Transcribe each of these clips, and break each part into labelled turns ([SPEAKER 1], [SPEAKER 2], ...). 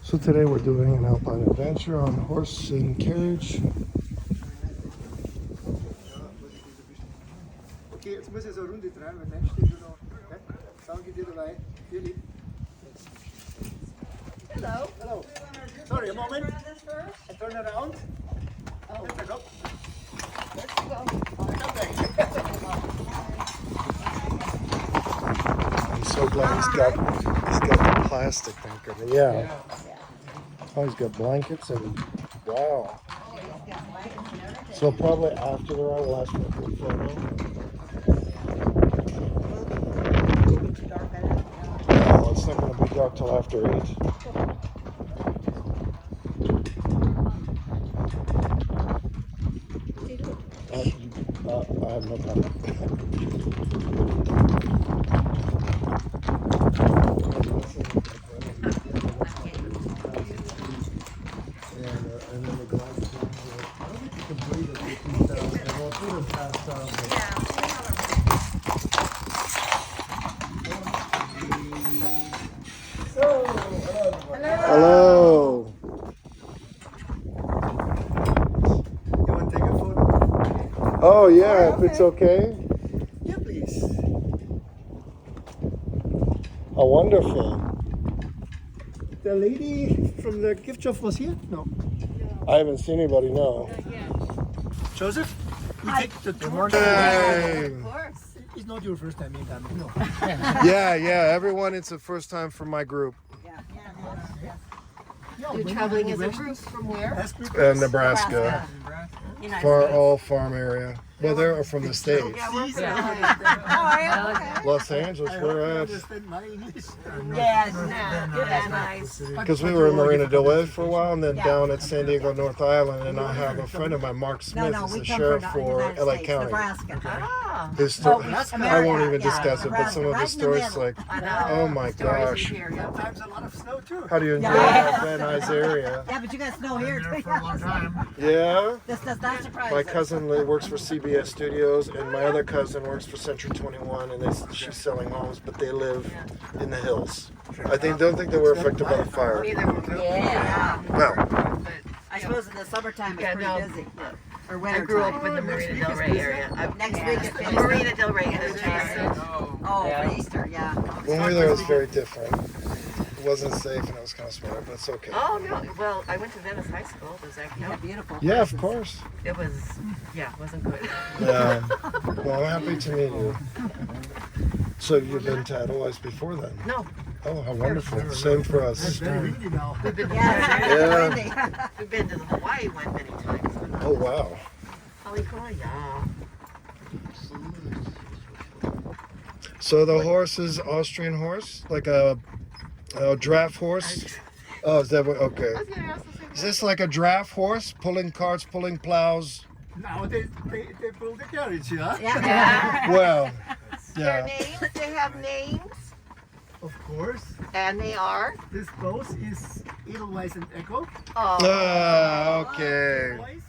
[SPEAKER 1] So today we're doing an alpine adventure on horse and carriage.
[SPEAKER 2] Okay, jetzt muss ich so eine Runde drehen, weil dann steht er noch. Danke dir dabei. Dir lieb.
[SPEAKER 3] Hello.
[SPEAKER 2] Hello. Sorry, a moment. I turn around. Oh. Let's go.
[SPEAKER 3] Let's go.
[SPEAKER 2] Come back.
[SPEAKER 1] I'm so glad he's got the plastic thing covered. Yeah. Oh, he's got blankets and wow. So probably after the ride, we'll ask for a quick photo. No, it's not going to be dark till after 8. I have no comment. And then the glass I don't think you can breathe at 15,000. Well, it's even past 1,000. Hello.
[SPEAKER 2] You want to take a photo?
[SPEAKER 1] Oh yeah, if it's okay.
[SPEAKER 2] Yeah, please.
[SPEAKER 1] Oh, wonderful.
[SPEAKER 2] The lady from the gift shop was here? No.
[SPEAKER 1] I haven't seen anybody, no.
[SPEAKER 2] Joseph? You take the tour?
[SPEAKER 1] Hey.
[SPEAKER 3] Of course.
[SPEAKER 2] It's not your first time in Garmisch, no.
[SPEAKER 1] Yeah, everyone, it's the first time for my group.
[SPEAKER 3] You're traveling as a group from where?
[SPEAKER 1] Nebraska.
[SPEAKER 3] United
[SPEAKER 1] Far,
[SPEAKER 3] States.
[SPEAKER 1] all farm area. Well, they're from the States.
[SPEAKER 3] Yeah, we're from okay.
[SPEAKER 1] Los Angeles, we're at.
[SPEAKER 2] Understand my English?
[SPEAKER 3] Yes, that's nice.
[SPEAKER 1] Because we were in Marina del Rey for a while and then down at San Diego, North Island. And I have a friend of mine, Mark Smith, is the sheriff for LA County.
[SPEAKER 3] Nebraska. Ah.
[SPEAKER 1] His I won't even discuss it, but some of his stories, like, oh my gosh.
[SPEAKER 2] Sometimes a lot of snow too.
[SPEAKER 1] How do you enjoy that Van Nuys area?
[SPEAKER 3] Yeah, but you got snow here too.
[SPEAKER 2] For a long time.
[SPEAKER 1] Yeah?
[SPEAKER 3] This does not surprise
[SPEAKER 1] My
[SPEAKER 3] us.
[SPEAKER 1] cousin works for CBS Studios, and my other cousin works for Century 21, and she's selling homes, but they live in the hills. Don't think they were affected by the fire.
[SPEAKER 3] Yeah.
[SPEAKER 1] Well,
[SPEAKER 3] I suppose in the summertime it's pretty busy. Or
[SPEAKER 4] I
[SPEAKER 3] winter
[SPEAKER 4] grew
[SPEAKER 3] time.
[SPEAKER 4] up in the Marina Del Rey area.
[SPEAKER 3] Next week it's
[SPEAKER 4] The Marina Del Rey is
[SPEAKER 3] Oh, for Easter, yeah.
[SPEAKER 1] when we were there, it was very different. It wasn't safe, and it was kind of smart, but it's okay.
[SPEAKER 4] Oh no! Well, I went to Venice High School. Does that
[SPEAKER 3] Yeah,
[SPEAKER 4] count?
[SPEAKER 3] beautiful.
[SPEAKER 1] Yeah, of course.
[SPEAKER 4] It was, wasn't good.
[SPEAKER 1] Yeah. Well, I'm happy to meet you. So you've been to Edelweiss before then?
[SPEAKER 4] No,
[SPEAKER 1] Oh, how wonderful. Same for us.
[SPEAKER 2] It's very windy now.
[SPEAKER 4] we've been
[SPEAKER 1] Yeah.
[SPEAKER 4] we've been to the Hawaii one many times. But not
[SPEAKER 1] Oh, wow.
[SPEAKER 4] California.
[SPEAKER 1] So the horse is Austrian horse? Like a draft horse? Oh, is that what? Okay.
[SPEAKER 4] I was gonna ask the same.
[SPEAKER 1] Is this like a draft horse? Pulling carts, pulling plows?
[SPEAKER 2] Now they pull the carriage, yeah?
[SPEAKER 3] Yeah.
[SPEAKER 1] Well,
[SPEAKER 4] Their
[SPEAKER 1] yeah.
[SPEAKER 4] names. They have names,
[SPEAKER 2] Of course.
[SPEAKER 4] and they are.
[SPEAKER 2] This both is Edelweiss and Echo.
[SPEAKER 1] Ah, okay.
[SPEAKER 2] Edelweiss,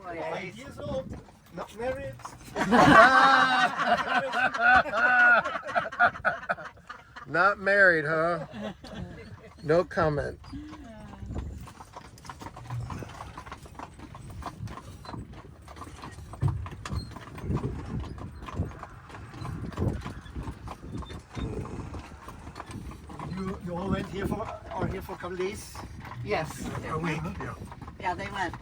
[SPEAKER 2] 5 years old, not married.
[SPEAKER 1] Not married, huh? No comment.
[SPEAKER 2] You all went here for a couple days?
[SPEAKER 4] Yes.
[SPEAKER 3] Yeah, they went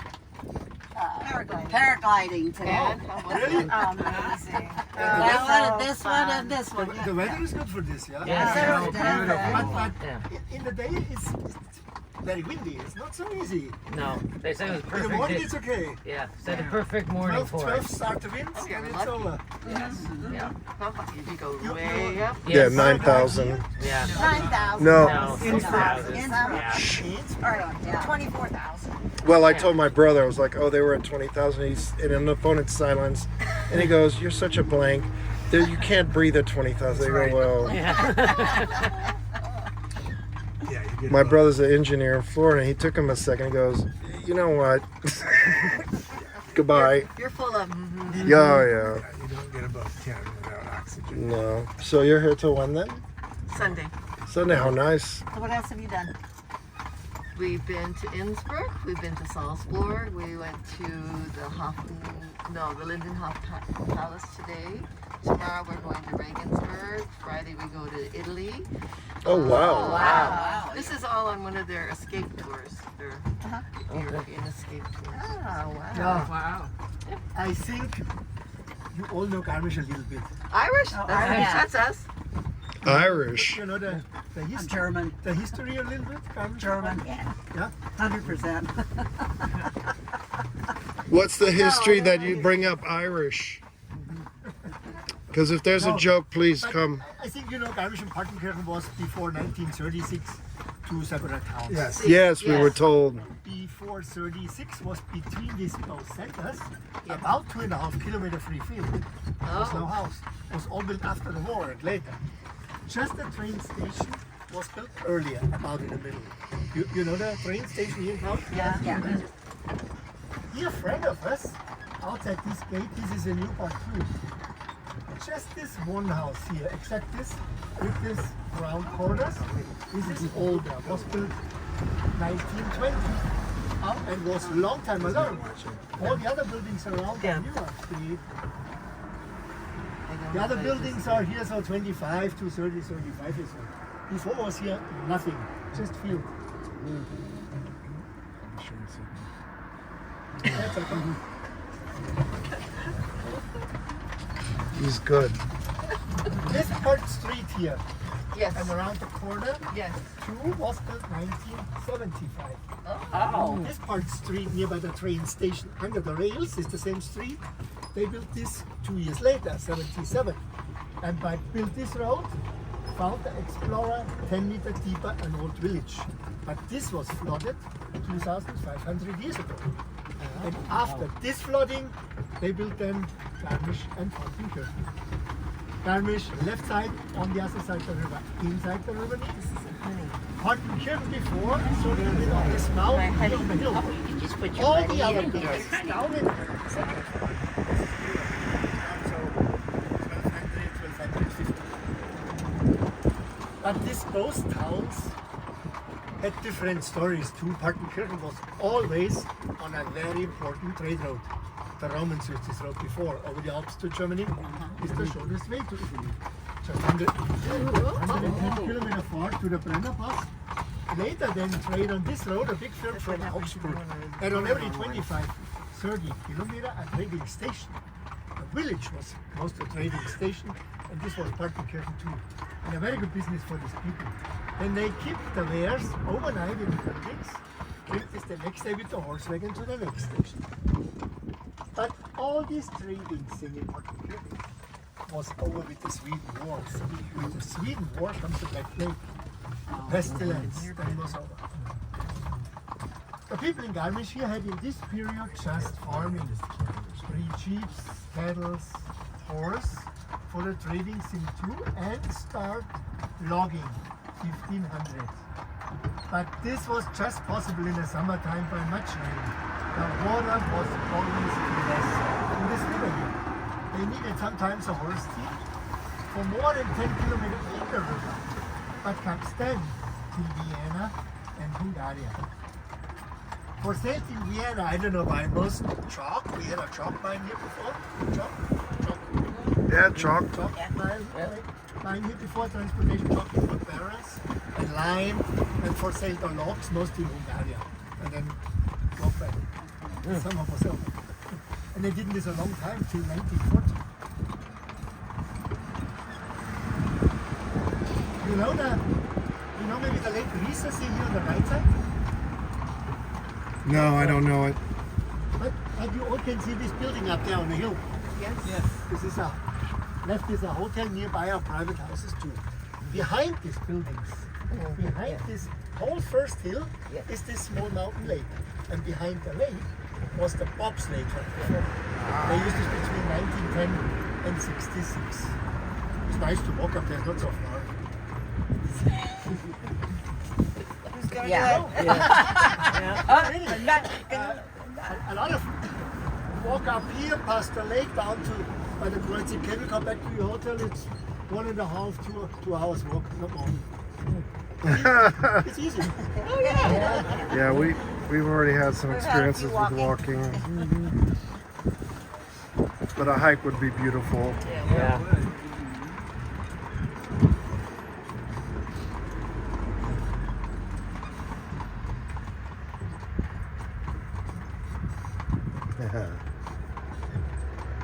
[SPEAKER 3] paragliding today.
[SPEAKER 4] And
[SPEAKER 2] Really?
[SPEAKER 3] Amazing. That one, this one, and this one.
[SPEAKER 2] The weather is good for this, yeah? But in the day it's very windy. It's not so easy.
[SPEAKER 5] No, they said it was
[SPEAKER 2] In the
[SPEAKER 5] perfect.
[SPEAKER 2] morning it's okay.
[SPEAKER 5] Yeah, said the perfect morning
[SPEAKER 2] 12,
[SPEAKER 5] for
[SPEAKER 2] 12
[SPEAKER 5] it.
[SPEAKER 2] start the winds
[SPEAKER 4] Okay,
[SPEAKER 2] and
[SPEAKER 4] we're
[SPEAKER 2] it's
[SPEAKER 4] lucky.
[SPEAKER 2] over.
[SPEAKER 4] Yeah. If you go way up.
[SPEAKER 1] Yeah,
[SPEAKER 5] Yes.
[SPEAKER 1] 9,000.
[SPEAKER 5] Yeah.
[SPEAKER 3] 9,000.
[SPEAKER 1] No.
[SPEAKER 5] No, 6,000.
[SPEAKER 3] Yeah. 24,000.
[SPEAKER 1] Well, I told my brother, I was like, oh, they were at 20,000. He's in an opponent's silence. And he goes, you're such a blank. You can't breathe at 20,000. I go, well.
[SPEAKER 5] Yeah.
[SPEAKER 1] My brother's an engineer in Florida. He took him a second. He goes, you know what? Goodbye.
[SPEAKER 4] You're full of.
[SPEAKER 1] Yeah.
[SPEAKER 2] You don't get above 10 without oxygen.
[SPEAKER 1] No. So you're here till when then?
[SPEAKER 4] Sunday.
[SPEAKER 1] Sunday. How nice.
[SPEAKER 3] So what else have you done?
[SPEAKER 4] We've been to Innsbruck, we've been to Salzburg, we went to the Lindenhof Palace today. Tomorrow we're going to Regensburg. Friday we go to Italy.
[SPEAKER 1] Oh wow.
[SPEAKER 3] Wow.
[SPEAKER 4] This is all on one of their escape tours, their European escape tours.
[SPEAKER 3] Oh, wow.
[SPEAKER 2] Yeah,
[SPEAKER 5] Wow.
[SPEAKER 2] I think you all know Garmisch a little bit.
[SPEAKER 4] Irish?
[SPEAKER 3] Irish.
[SPEAKER 4] That's us.
[SPEAKER 1] Irish.
[SPEAKER 2] You know the history.
[SPEAKER 6] German.
[SPEAKER 2] The history a little bit, Garmisch?
[SPEAKER 6] German.
[SPEAKER 2] Yeah.
[SPEAKER 6] 100%.
[SPEAKER 1] What's the history that you bring up Irish? Because if there's a
[SPEAKER 2] No,
[SPEAKER 1] joke, please
[SPEAKER 2] but
[SPEAKER 1] come.
[SPEAKER 2] I think you know Garmisch-Partenkirchen was before 1936 two separate towns.
[SPEAKER 1] Yes, we were
[SPEAKER 4] Yes.
[SPEAKER 1] told.
[SPEAKER 2] Before 36 was between these both centers, about 2.5 kilometer free field. There was no house. It was all built after the war and later. Just the train station was built earlier, about in the middle. You know the train station here in town?
[SPEAKER 4] Yeah.
[SPEAKER 2] Here, a friend of us, outside this gate, this is a new part too. Just this one house here, except this, with this round corners. This is older, was built 1920 and was a long time alone. All the other buildings around are newer. The other buildings are here, so 25 to 30, 35 years old. Before was here nothing, just field. That's okay.
[SPEAKER 1] He's good.
[SPEAKER 2] This part street here
[SPEAKER 4] Yes.
[SPEAKER 2] and around the corner,
[SPEAKER 4] Yes.
[SPEAKER 2] two was built 1975.
[SPEAKER 3] Oh.
[SPEAKER 2] This part street nearby the train station under the rails is the same street. They built this 2 years later, 77. And by built this road, found the explorer 10 meters deeper an old village. But this was flooded 2,500 years ago. And after this flooding, they built then Garmisch and Partenkirchen. Garmisch left side, on the other side of the river, inside the river. Partenkirchen before, so they were on this mountain here on the hill.
[SPEAKER 3] You just put your
[SPEAKER 2] All
[SPEAKER 3] money
[SPEAKER 2] the other
[SPEAKER 3] in
[SPEAKER 2] buildings
[SPEAKER 3] here.
[SPEAKER 2] down in there. So 1250. But these both towns had different stories too. Partenkirchen was always on a very important trade road. The Romans used this road before, over the Alps to Germany. It's the shortest way to Italy. Just 110 kilometers far to the Brenner Pass. Later then trade on this road, a big firm from Augsburg. And on every 25, 30 kilometers, a trading station. The village was close to a trading station, and this was Partenkirchen too. And a very good business for these people. Then they keep the wares overnight in the buildings, keep this the next day with the horse wagon to the next station. But all these trading thing in Partenkirchen was over with the Sweden War. With the Sweden War comes the Black Plague. Pestilence, then was over. The people in Garmisch here had in this period just farming. 3 sheep, cattle, horse for the trading thing too, and start logging 1500. But this was just possible in the summertime by much rain. The water was always less in this river here. They needed sometimes a horse team for more than 10 kilometers in the river, but comes then to Vienna and Hungary. For sale in Vienna, I don't know, by most chalk. We had a chalk mine here before. Chalk.
[SPEAKER 1] Yeah, chalk.
[SPEAKER 2] Chalk mine here before, transportation chalk for barrels and lime, and for sale the logs, mostly in Hungary. And then log back. Somehow for sale. And they did this a long time, till 1940. You know maybe the Lake Riesa here on the right side?
[SPEAKER 1] No, I don't know it.
[SPEAKER 2] But you all can see this building up there on the hill.
[SPEAKER 4] Yes.
[SPEAKER 2] This is left is a hotel nearby, our private houses too. Behind these buildings, behind this whole first hill is this small mountain lake. And behind the lake was the bobsleigh track before. They used this between 1910 and 66. It's nice to walk up there, not so far.
[SPEAKER 3] Yeah.
[SPEAKER 2] A lot of walk up here past the lake down to by the Kreuzing Cable, come back to your hotel. It's 1.5 to 2 hours walk, not more. It's easy.
[SPEAKER 4] Oh yeah.
[SPEAKER 1] Yeah, we've already had some
[SPEAKER 3] We've had a
[SPEAKER 1] experiences
[SPEAKER 3] few
[SPEAKER 1] with walking. But a hike would be beautiful.
[SPEAKER 5] Yeah.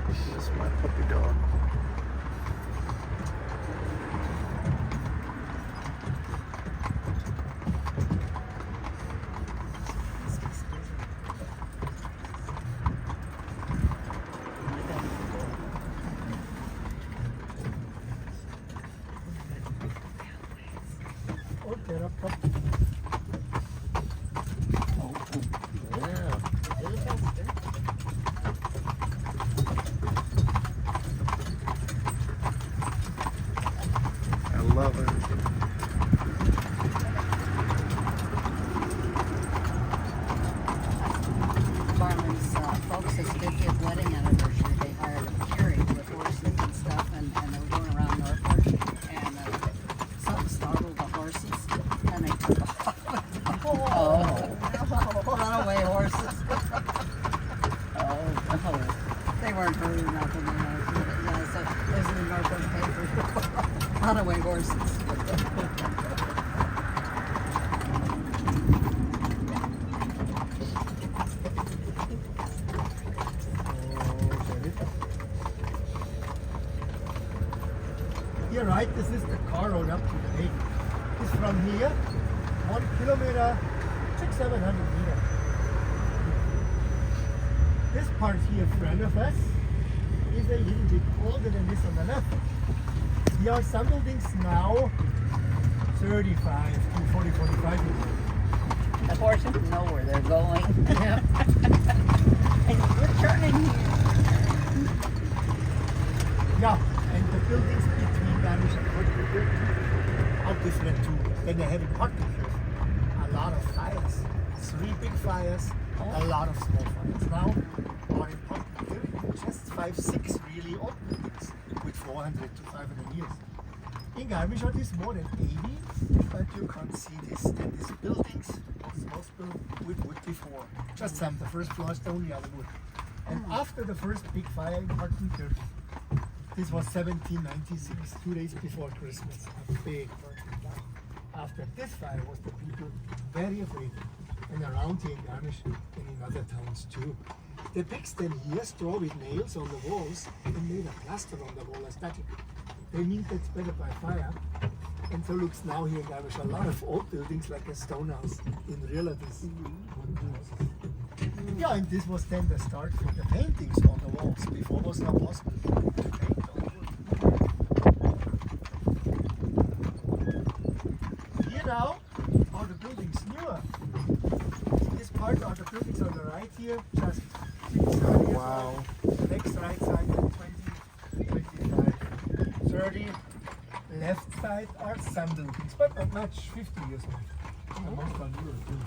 [SPEAKER 1] This is my puppy dog.
[SPEAKER 2] Oh, get up, up.
[SPEAKER 1] I love it.
[SPEAKER 3] Barman's folks' 50th wedding anniversary, they hired a carriage with horses and stuff, and they were going around Norfolk, and something startled the horses, and they took off. Runaway horses. Oh, no. They weren't hurt or nothing, you know. Yeah, so there's in the Norfolk paper. Runaway horses.
[SPEAKER 2] You're right, this is the car road up to the lake. It's from here, 1 kilometer, 600-700 meters. This part here, in front of us, is a little bit older than this on the left. Here are some buildings now 35 to 40, 45 meters.
[SPEAKER 3] The horses know where they're going.
[SPEAKER 5] Yeah.
[SPEAKER 3] And we're turning here.
[SPEAKER 2] Yeah, and the buildings between Garmisch and Partenkirchen are different too. Then they have in Partenkirchen a lot of fires. 3 big fires, a lot of small fires. Now, are in Partenkirchen just 5-6 really old buildings with 400 to 500 years. In Garmisch it is more than 80, but you can't see this. Then these buildings, most built with wood before. Just some, the first floor is the only other wood. And after the first big fire in Partenkirchen, this was 1796, 2 days before Christmas, a big burning down. After this fire was the people very afraid, and around here in Garmisch and in other towns too. They fixed them here, straw with nails on the walls, and made a plaster on the wall as static. They mean that's better by fire. And so looks now here in Garmisch a lot of old buildings like a stone house in realities. Yeah, and this was then the start for the paintings on the walls. Before was not possible to paint on wood. Here now are the buildings newer. This part are the buildings on the right here, just 30 years
[SPEAKER 1] Wow.
[SPEAKER 2] old. The next right side 20, 25, 30. Left side are some buildings, but not much, 50 years old. The most are newer too.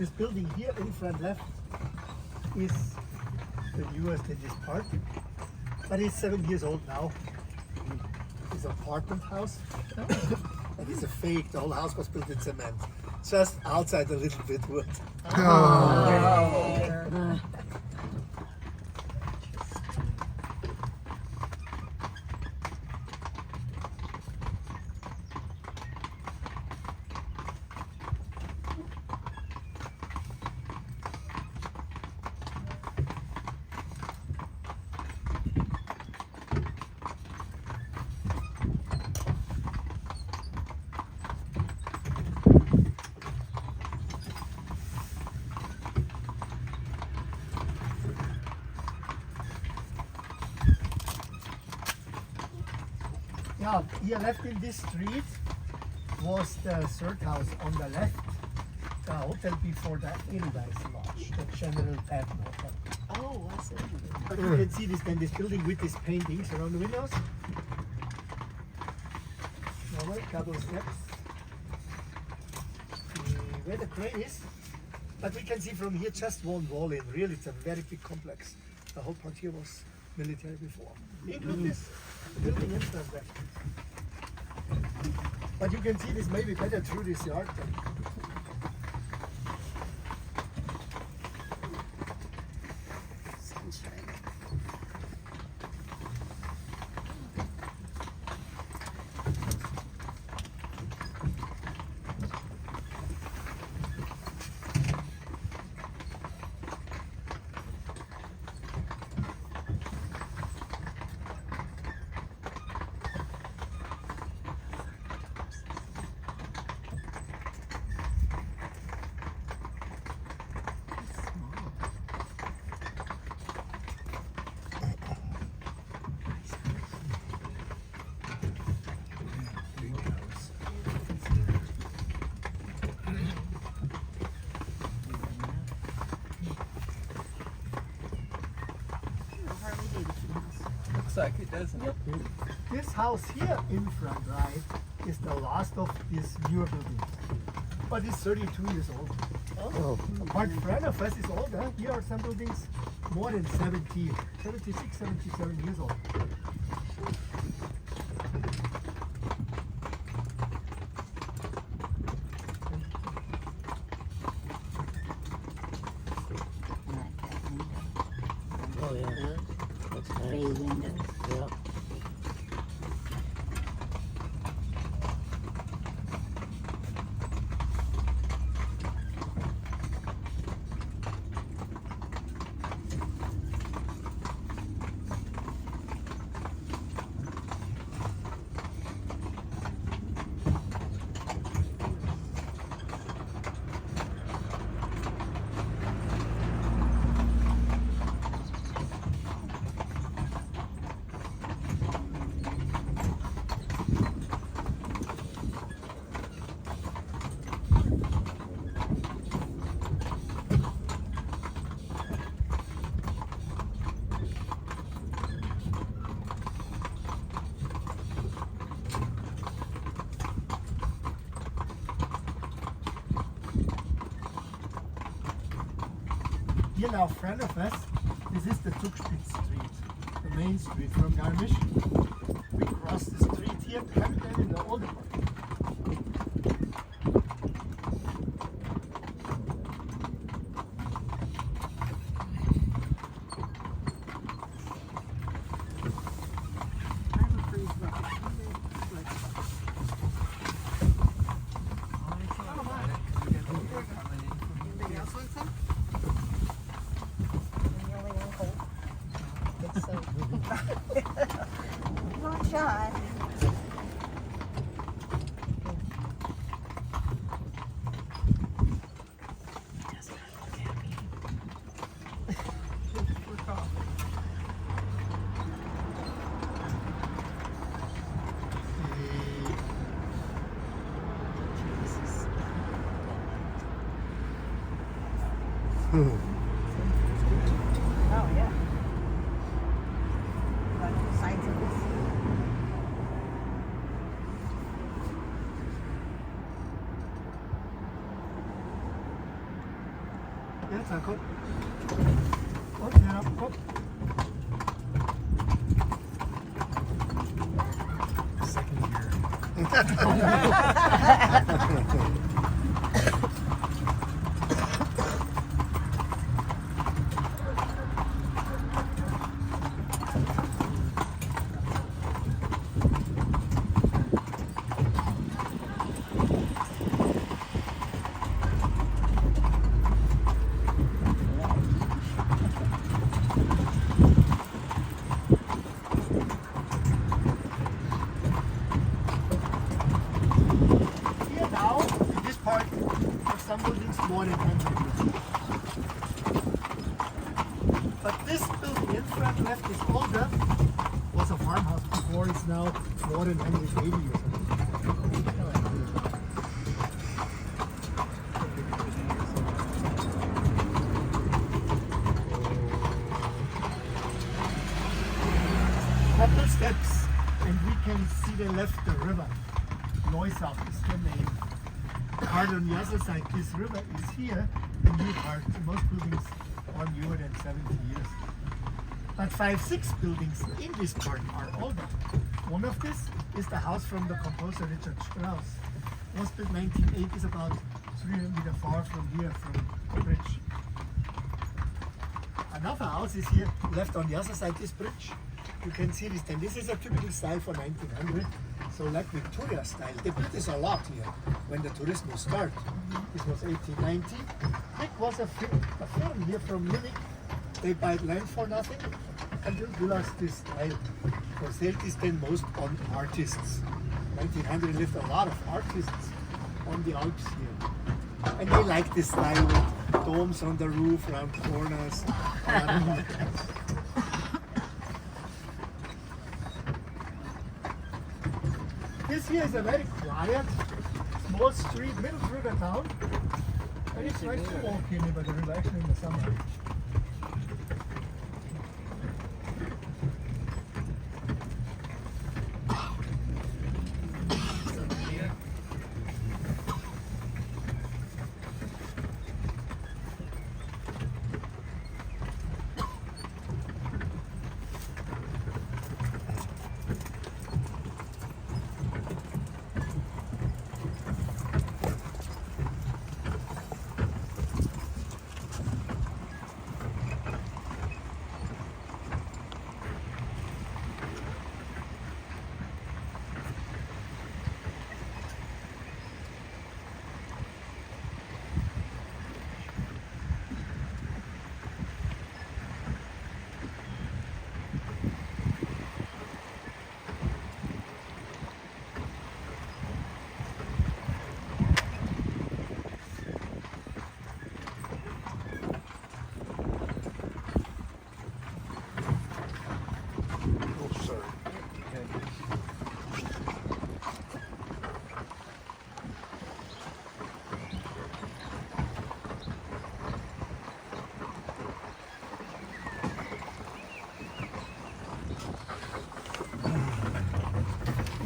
[SPEAKER 2] This building here in front left is the newest in this part, but it's 7 years old now. It's an apartment house, and it's a fake. The whole house was built in cement, just outside a little bit wood. Yeah, here left in this street was the third house on the left, the hotel before the Edelweiss Lodge, the General Patton Hotel.
[SPEAKER 4] Oh, I see.
[SPEAKER 2] But you can see this building with these paintings around the windows. Now a couple of steps. Where the crane is. But we can see from here just one wall in. Really, it's a very big complex. The whole part here was military before. Include this building entrance there. But you can see this maybe better through this yard.
[SPEAKER 3] Sunshine.
[SPEAKER 5] Looks like it, doesn't it?
[SPEAKER 2] This house here in front, right, is the last of this newer building. But it's 32 years old.
[SPEAKER 1] Oh,
[SPEAKER 2] Apart front of us is older. Here are some buildings more than 70, 76, 77 years old.
[SPEAKER 5] Oh yeah. That's
[SPEAKER 3] Bay
[SPEAKER 5] nice.
[SPEAKER 3] windows.
[SPEAKER 5] Yeah.
[SPEAKER 2] Here now, front of us, this is the Zugspitz Street, the main street from Garmisch. We cross the street here, come down in the older part.
[SPEAKER 3] I'm a freeze bucket.
[SPEAKER 4] Anybody else want some?
[SPEAKER 3] One shot. Oh yeah. Got two sides of this.
[SPEAKER 2] Jetzt, komm. Und hier, komm.
[SPEAKER 1] Second gear.
[SPEAKER 2] Here now, in this part, for some buildings more than 100 years. But this building in front left is older, was a farmhouse before, it's now more than 180 years old. Couple steps, and we can see the left the river. Neusach is the name. Part on the other side, this river is here, the new part. Most buildings are newer than 70 years. But 5-6 buildings in this part are older. One of this is the house from the composer Richard Strauss. Was built 1980s, about 300 meters far from here, from the bridge. Another house is here, left on the other side, this bridge. You can see this, and this is a typical style for 1900. So like Victoria style. They built this a lot here when the tourism started. This was 1890. It was a firm here from Munich. They buy land for nothing and built villas this style. For sale is then most on artists. 1900 lived a lot of artists on the Alps here. And they like this style with domes on the roof, round corners. This here is a very quiet, small street, middle through the town. And it's nice to walk here by the river, actually in the summer.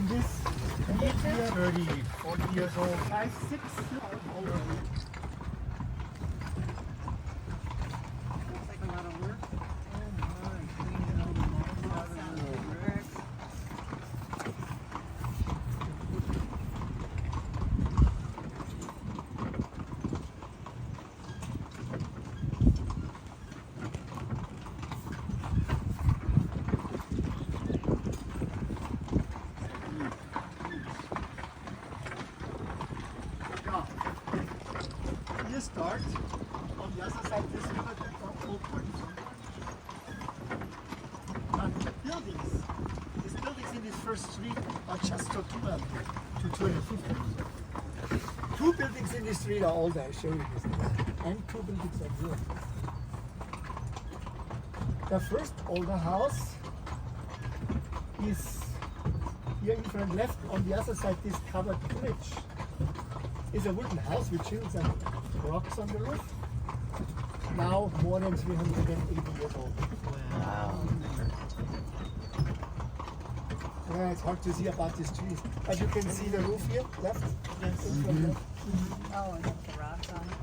[SPEAKER 2] This here, 30, 40 years old, 5, 6 older.
[SPEAKER 3] Looks like a lot of work. Oh my, cleaning all the walls out of the bricks.
[SPEAKER 2] You start on the other side this river that are all points. But buildings, these buildings in this first street are just to 250. Two buildings in this street are older, I show you this. And two buildings are here. The first older house is here in front left. On the other side, this covered bridge is a wooden house with shields and rocks on the roof. Now more than 380 years old.
[SPEAKER 5] Wow.
[SPEAKER 2] Yeah, it's hard to see about these trees. But you can see the roof here, left. Yes.
[SPEAKER 3] Oh, and the rocks on it.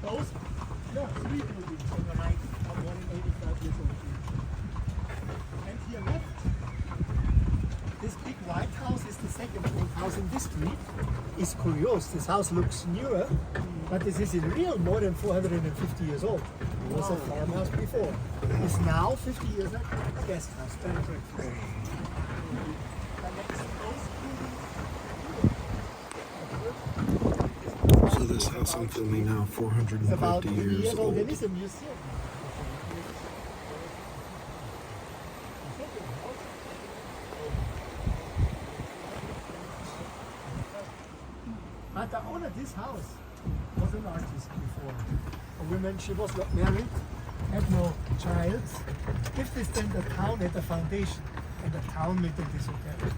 [SPEAKER 2] those, yeah, 3 buildings on the right are more than 85 years old. And here left, this big white house is the second old house in this street. It's curious, this house looks newer, but this is in real more than 450 years old. It was a farmhouse before. It's now 50 years a guest house. Very breakfast.
[SPEAKER 1] So this house I'm filming now,
[SPEAKER 2] It's about
[SPEAKER 1] 450
[SPEAKER 2] 50
[SPEAKER 1] years
[SPEAKER 2] years old. There
[SPEAKER 1] old.
[SPEAKER 2] is a museum. But the owner of this house was an artist before. A woman, she was not married, had no child. If this then the town had a foundation, and the town made it this hotel.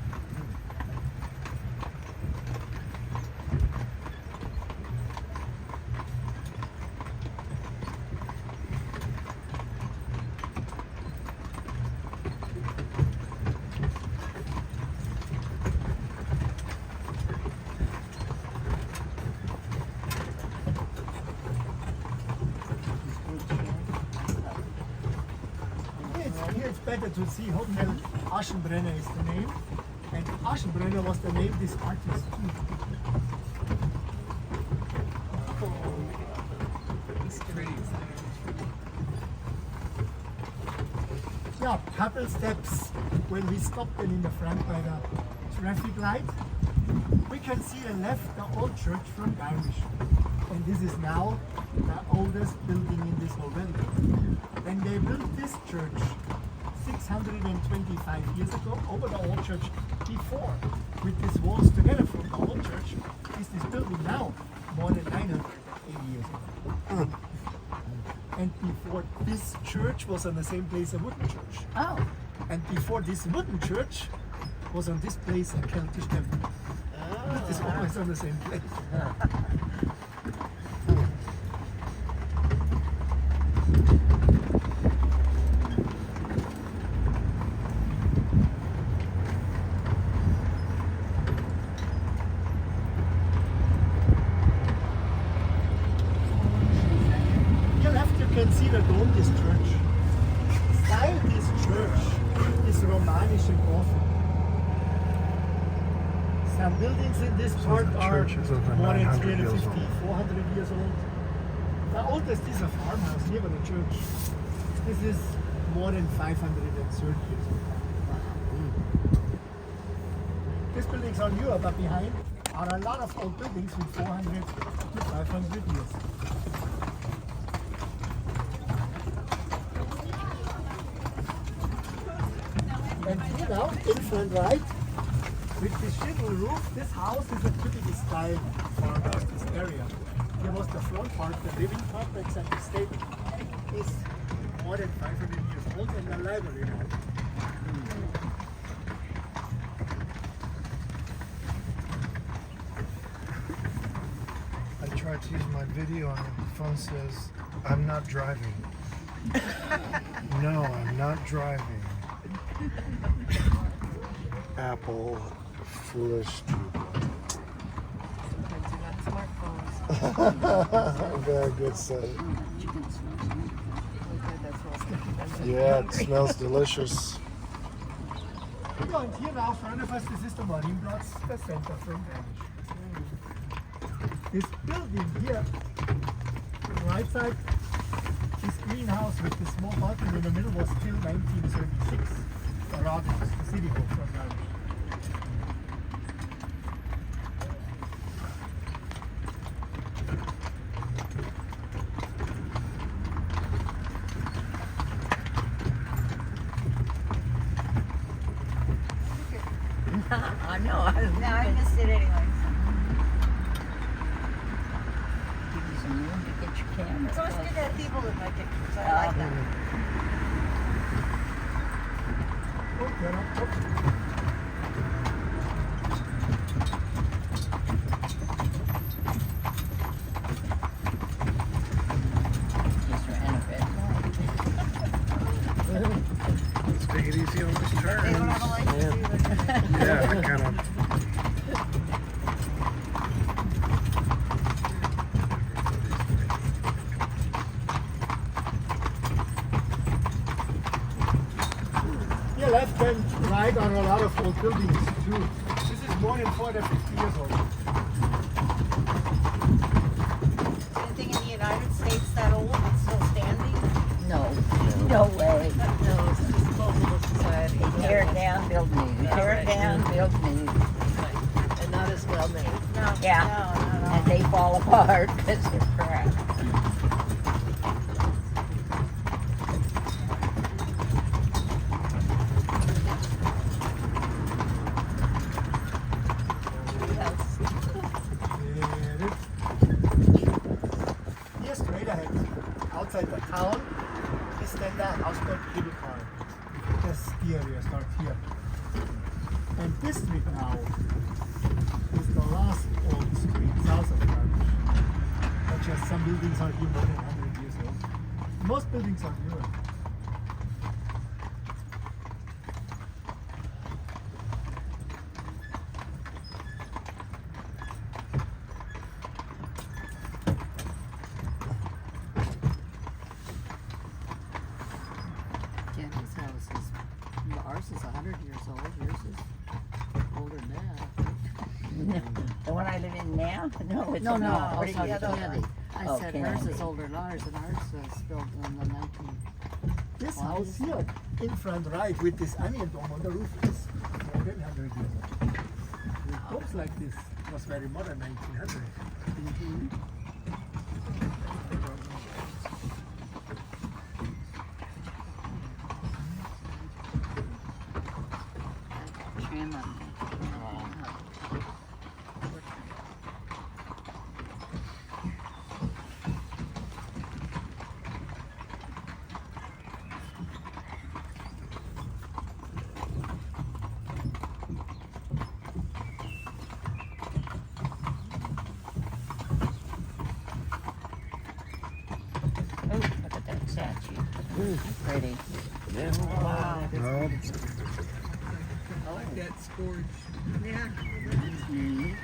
[SPEAKER 2] Here it's better to see Hotel Aschenbrenner is the name. And Aschenbrenner was the name of this artist too.
[SPEAKER 5] It's crazy.
[SPEAKER 2] Yeah, couple steps when we stopped in the front by the traffic light. We can see on left the old church from Garmisch. And this is now the oldest building in this whole valley. And they built this church 625 years ago over the old church before. With these walls together from the old church is this building now more than 980 years ago. And before this church was on the same place a wooden church.
[SPEAKER 3] Oh,
[SPEAKER 2] And before this wooden church was on this place a Celtic temple. It is always on the same place. Here left you can see the dome this church. Style this church is Romanish and Gothic. Some buildings in this part
[SPEAKER 1] the
[SPEAKER 2] are
[SPEAKER 1] church is over
[SPEAKER 2] more than
[SPEAKER 1] 900 years
[SPEAKER 2] 350,
[SPEAKER 1] old.
[SPEAKER 2] 400 years old. The oldest is a farmhouse near the church. This is more than 530 years old. These buildings are newer, but behind are a lot of old buildings with 400 to 500 years. And here now, in front right, with this shingle roof, this house is a typical style farmhouse, this area. Here was the front part, the living complex and the stable is more than 500 years old and the library now.
[SPEAKER 1] I tried to use my video and the phone says, I'm not driving. No, I'm not driving. Apple, foolish people.
[SPEAKER 4] Sometimes you're not smartphones.
[SPEAKER 1] Very good say.
[SPEAKER 3] chicken smells.
[SPEAKER 4] Okay, that smells good.
[SPEAKER 1] Yeah, it smells delicious.
[SPEAKER 2] Yeah, and here now, in front of us, this is the Marienplatz, the center from Garmisch. This building here, right side, this greenhouse with the small balcony in the middle was till 1936. The Rathaus, the city hall from Garmisch.
[SPEAKER 3] I know.
[SPEAKER 6] No, I missed it anyway.
[SPEAKER 3] Give you some room to get your camera.
[SPEAKER 6] It's always good to have people in my pictures. I like that.
[SPEAKER 2] Oh, get up, up.
[SPEAKER 3] Just ran a red light.
[SPEAKER 1] Let's take it easy on this turn.
[SPEAKER 6] They don't have a license either.
[SPEAKER 1] Yeah, I kind of.
[SPEAKER 2] Here, left and right are a lot of old buildings too. This is more than 450 years old.
[SPEAKER 6] Anything in the United States that old that's still standing?
[SPEAKER 3] No, no way.
[SPEAKER 4] No, it's a disposable society.
[SPEAKER 3] Tear it down, build new. Tear it down, build new.
[SPEAKER 4] And not as well made.
[SPEAKER 6] No.
[SPEAKER 3] Yeah.
[SPEAKER 6] No.
[SPEAKER 3] And they fall apart because they're crap.
[SPEAKER 2] Here straight ahead, outside the town, is then the house called Edelweiss. That's the area, start here. And this street now is the last old street south of Garmisch. But just some buildings are here more than 100 years old. Most buildings are newer.
[SPEAKER 3] Jenny's house is, ours is 100 years old, yours is older than that. No, the one I live in now? No, it's
[SPEAKER 6] No,
[SPEAKER 3] not.
[SPEAKER 6] no,
[SPEAKER 3] What did you
[SPEAKER 6] the other
[SPEAKER 3] Candy?
[SPEAKER 6] one.
[SPEAKER 3] I said hers is older than ours, and ours was built in the 19...
[SPEAKER 2] This house here, in front right, with this onion dome on the roof, is more than 100 years old. It looks like this was very modern, 1900.
[SPEAKER 3] Trim on it. Oh, look at that statue. Pretty.
[SPEAKER 6] Wow.
[SPEAKER 1] No,
[SPEAKER 5] I like that scourge.
[SPEAKER 6] Yeah.
[SPEAKER 3] Neat.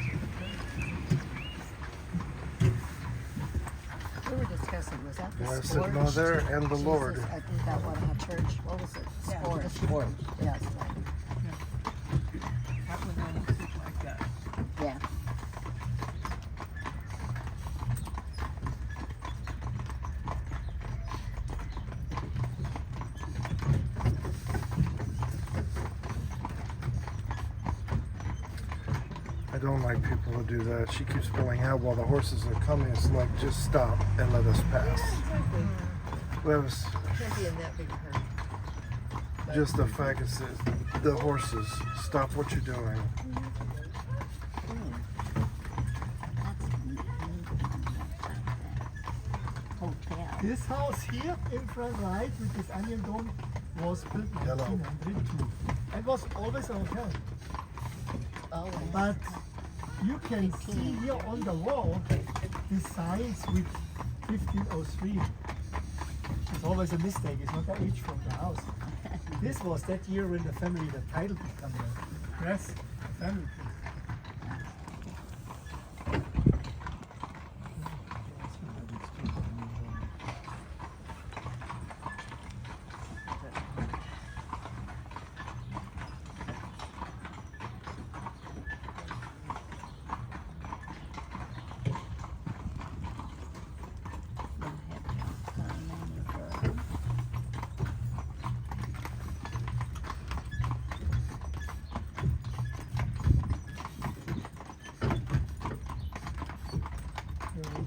[SPEAKER 3] We were discussing, was that the
[SPEAKER 1] I said
[SPEAKER 3] Scourge?
[SPEAKER 1] Mother and the Lord.
[SPEAKER 3] Jesus, I think that one had church, what was it?
[SPEAKER 6] Yeah,
[SPEAKER 3] Scourge.
[SPEAKER 6] the
[SPEAKER 3] Scourge. Yes,
[SPEAKER 5] That one almost looked like that.
[SPEAKER 3] yeah.
[SPEAKER 1] I don't like people who do that. She keeps pulling out while the horses are coming. It's like, just stop and let us pass.
[SPEAKER 4] Exactly.
[SPEAKER 1] That was
[SPEAKER 4] Can't be in that big a hurry.
[SPEAKER 1] just the fact is that the horses, stop what you're doing.
[SPEAKER 3] Hotel.
[SPEAKER 2] This house here, in front right, with this onion dome, was built in
[SPEAKER 1] Hello.
[SPEAKER 2] 1902. And was always a hotel.
[SPEAKER 4] Always.
[SPEAKER 2] But you can see here on the wall the signs with 1503. It's always a mistake, it's not the age from the house. This was that year when the family, the title became the press family.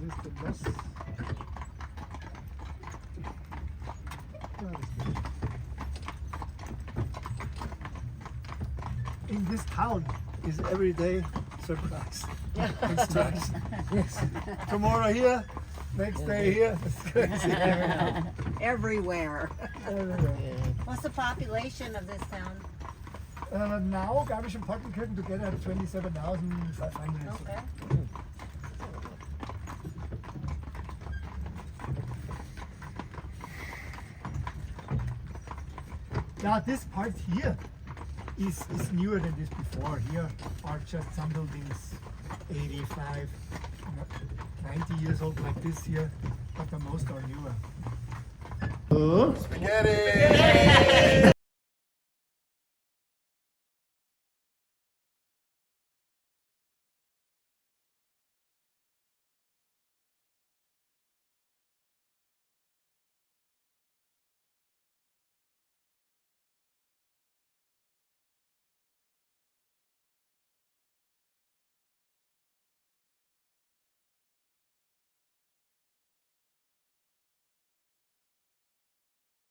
[SPEAKER 2] This is the bus. Where is it? In this town is every day surprise. Construction. Yes. Tomorrow here, next day here. It's crazy.
[SPEAKER 3] Everywhere.
[SPEAKER 2] Everywhere.
[SPEAKER 6] What's the population of this town?
[SPEAKER 2] Now, Garmisch-Partenkirchen together have 27,500.
[SPEAKER 6] Okay.
[SPEAKER 2] Now this part here is newer than this before. Here are just some buildings 85, 90 years old like this here, but the most are newer.
[SPEAKER 1] Spaghetti!